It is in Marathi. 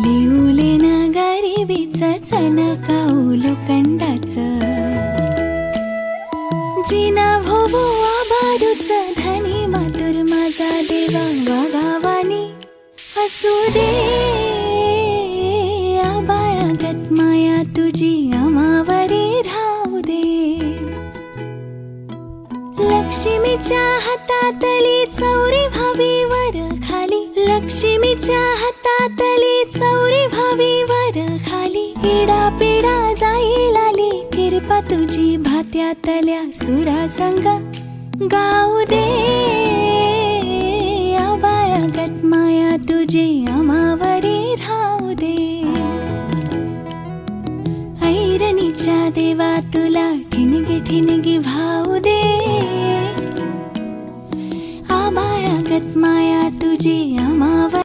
लिवले ना गरिबीचं चणकाऊ लोखंडाचं, जिना भोबो आबारूच धनी मातुर माझा देवा वागावानी असू दे. आबाळागत माया तुझी आम्हावरी राहू दे. लक्ष्मीच्या हातातली चौरी व्हावी वर खाली, लक्ष्मीच्या हातातली चौरी व्हावी वर खाली. इडा पिडा जाईल आली कृपा तुझी भात्यातल्या सुरासंग गाऊ दे. आबाळागत माया तुझी आम्हावरी राहू दे. ऐरणीच्या देवा तुला ठिणगी ठिणगी भाऊ दे. आबाळागत माया तुझी आम्हावर